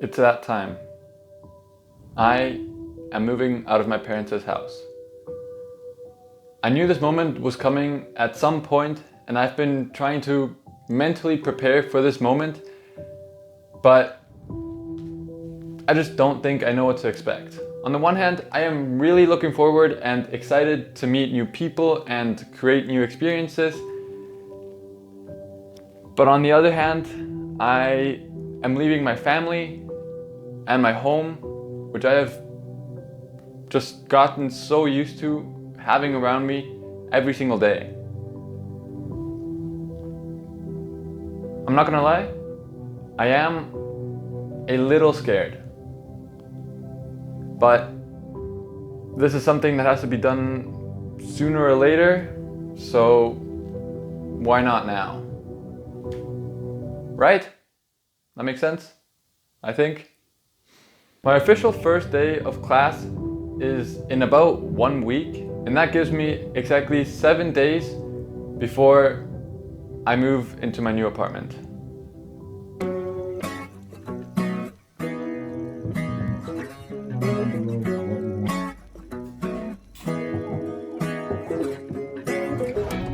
It's that time. I am moving out of my parents' house. I knew this moment was coming at some point, and I've been trying to mentally prepare for this moment, but I just don't think I know what to expect. On the one hand, I am really looking forward and excited to meet new people and create new experiences. But on the other hand, I am leaving my family and my home, which I have just gotten so used to having around me every single day. I'm not gonna lie, I am a little scared. But this is something that has to be done sooner or later, so why not now? Right? That makes sense? I think. My official first day of class is in about 1 week, and that gives me exactly 7 days before I move into my new apartment.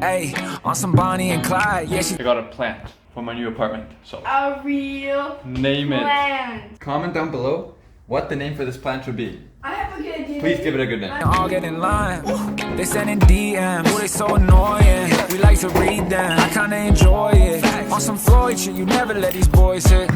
Hey, on some Bonnie and Clyde, yeah, I got a plant for my new apartment, so A real name it. plant. Comment down below what the name for this plant should be. I have a good idea. Please give it a good name. all get in line. They sending DMs, oh, they so annoying. We like to read them, I kinda enjoy it. On some Floyd shit, you never let these boys hit.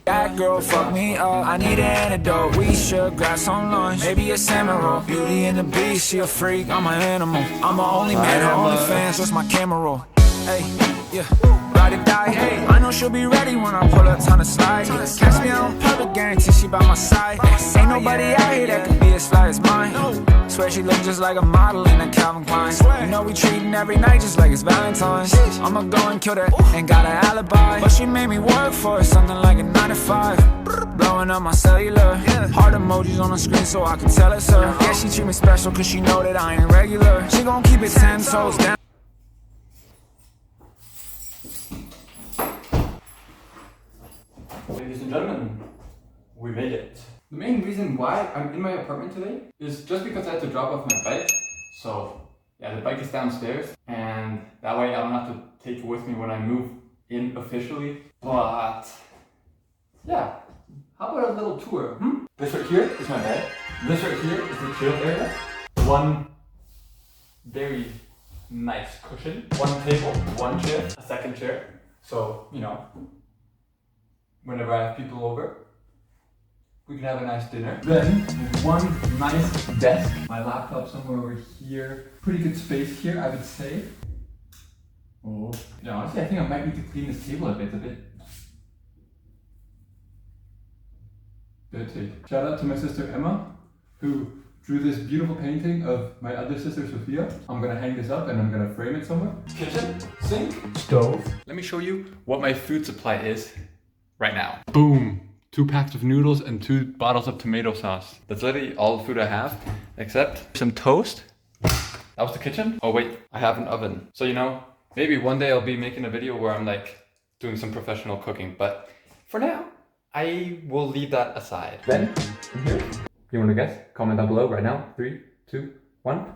That girl fuck me up, I need an antidote. We should grab some lunch, maybe a salmon roll. Beauty and the Beast, she a freak, I'm an animal. I'm a only man, her only fans, what's my camera roll? Hey, yeah, ride or die, hey. I know she'll be ready when I pull up, time to slide. Catch me out in public, guarantee she by my side. Ain't nobody out here that could be as fly as mine. Swear she look just like a model in a Calvin Klein. You know we treating every night just like it's Valentine's. I'ma go and kill that, ain't got an alibi. But she made me work for it, something like a 9 to 5. Blowing up my cellular, heart emojis on the screen so I can tell it's her. Yeah, she treat me special cause she know that I ain't regular. She gon' keep it 10 toes down. Ladies and gentlemen, we made it. The main reason why I'm in my apartment today is just because I had to drop off my bike. So yeah, the bike is downstairs, and that way I don't have to take it with me when I move in officially. But yeah, how about a little tour? This right here is my bed. This right here is the chill area. One very nice cushion, one table, one chair, a second chair. So, you know, whenever I have people over, we can have a nice dinner. Then, one nice desk. My laptop somewhere over here. Pretty good space here, I would say. Oh. Yeah, honestly, I think I might need to clean this table a bit. Dirty. Shout out to my sister Emma, who drew this beautiful painting of my other sister Sophia. I'm gonna hang this up and I'm gonna frame it somewhere. Kitchen, sink, stove. Let me show you what my food supply is right now. Boom! 2 packs of noodles and 2 bottles of tomato sauce. That's literally all the food I have, except some toast. That was the kitchen. Oh wait, I have an oven. So you know, maybe one day I'll be making a video where I'm like doing some professional cooking, but for now, I will leave that aside. Then, in here, you wanna guess? Comment down below right now. 3, 2, 1.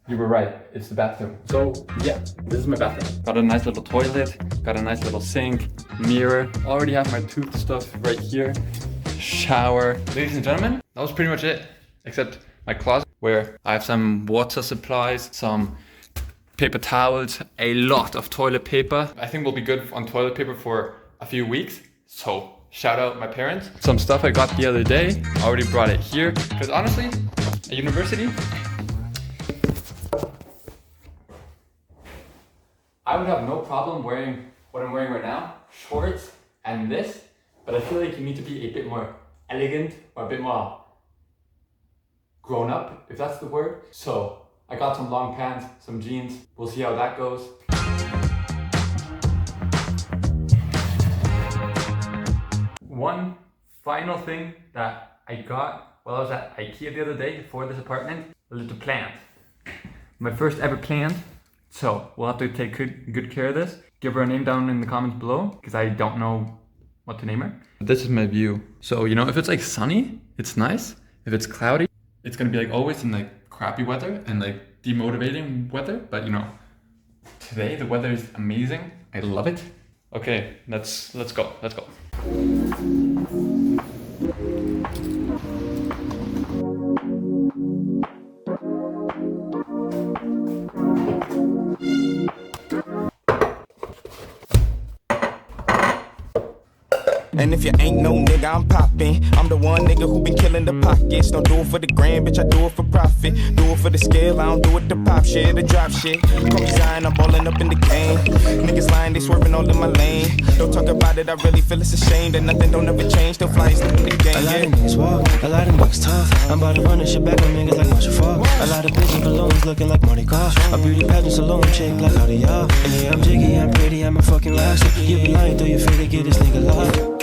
You were right, it's the bathroom. So yeah, this is my bathroom. Got a nice little toilet, got a nice little sink, mirror. Already have my tooth stuff right here. Shower. Ladies and gentlemen, that was pretty much it. Except my closet where I have some water supplies, some paper towels, a lot of toilet paper. I think we'll be good on toilet paper for a few weeks. So shout out my parents. Some stuff I got the other day, already brought it here. Because honestly, at university, I would have no problem wearing what I'm wearing right now, shorts and this, but I feel like you need to be a bit more elegant or a bit more grown up, if that's the word. So I got some long pants, some jeans. We'll see how that goes. One final thing that I got while I was at IKEA the other day for this apartment, a little plant. My first ever plant. So we'll have to take good care of this. Give her a name down in the comments below, because I don't know what to name her. This is my view. So, you know, if it's like sunny, it's nice. If it's cloudy, it's gonna be like always in like crappy weather and like demotivating weather. But you know, today the weather is amazing. I love it. Okay, let's go. Let's go. And if you ain't no nigga, I'm poppin'. I'm the one nigga who been killing the pockets. Don't do it for the grand, bitch, I do it for profit. Do it for the scale, I don't do it to pop shit, to drop shit. Call me Zion, I'm ballin' up in the game. Niggas lying, they swerving all in my lane. Don't talk about it, I really feel it's a shame that nothing don't ever change. Still flying, still in the game. A lot of niggas walk, a lot of niggas tough. I'm about to run this shit back on niggas like Marshall Falk. A lot of bitches balloons looking like Mardi Gras. A beauty pageant saloon chick like Cardi y'all. And yeah, I'm jiggy, I'm pretty, I'm a fucking rockstar. You be lying through your feet to get this nigga lost.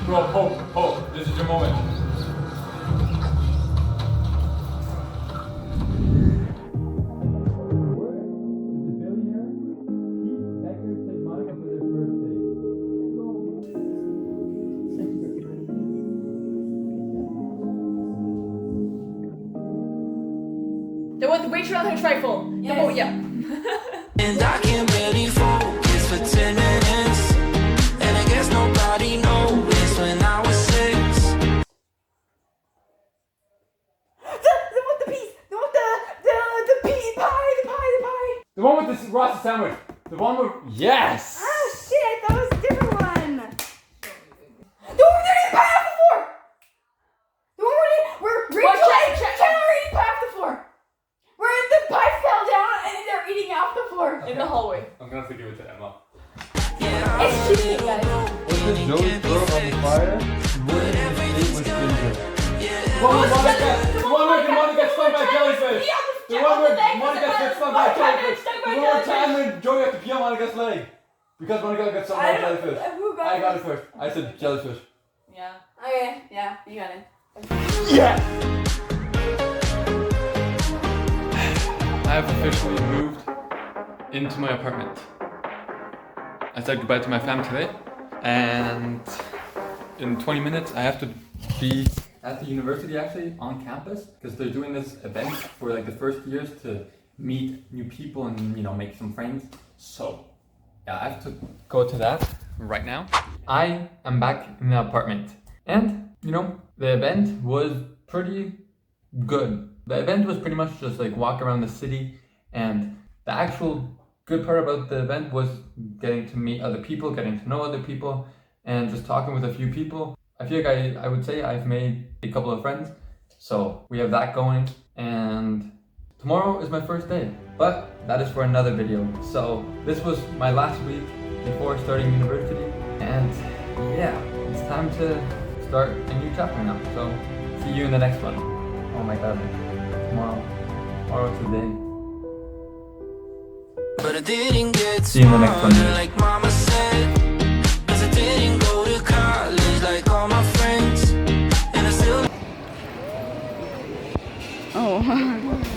Bro, hope, this is your moment. The one, the wait around her trifle. Yes. Oh, yeah. And I can't really focus for 10 minutes. And I guess nobody noticed when I was 6. The one with the peas. The one with the pea pie. The one with the Rasta sandwich. The one with... Yes! Oh shit, that was a different one. The one where they're eating pie off the floor. The one where Rachel and Ken are eating pie off the floor. Where the pie fell down and they're eating off the floor. In the hallway. I'm gonna have to give it to Emma. It's cheating, guys. Was this Joey's girl on the fire? The one where Monica gets stung by jellyfish. The one where Monica gets stung by jellyfish. The one where Chandler and Joey have to pee on Monica's leg. Because Monica got stung by jellyfish. I got it first. I said jellyfish. Yeah. Okay, yeah, you got it. Yeah! I have officially moved into my apartment. I said goodbye to my family today, and in 20 minutes I have to be at the university actually on campus because they're doing this event for like the first years to meet new people and make some friends. So yeah, I have to go to that right now. I am back in the apartment, and the event was pretty good. The event was pretty much just like walk around the city, and the actual good part about the event was getting to meet other people, getting to know other people, and just talking with a few people. I feel like I would say I've made a couple of friends, so we have that going, and tomorrow is my first day, but that is for another video. So this was my last week before starting university, and yeah, it's time to start a new chapter now. So see you in the next one. Oh my god, tomorrow's the day. But I didn't get See you in the next one. smart like mama said, 'cause I didn't go to college like all my friends, and I still Oh.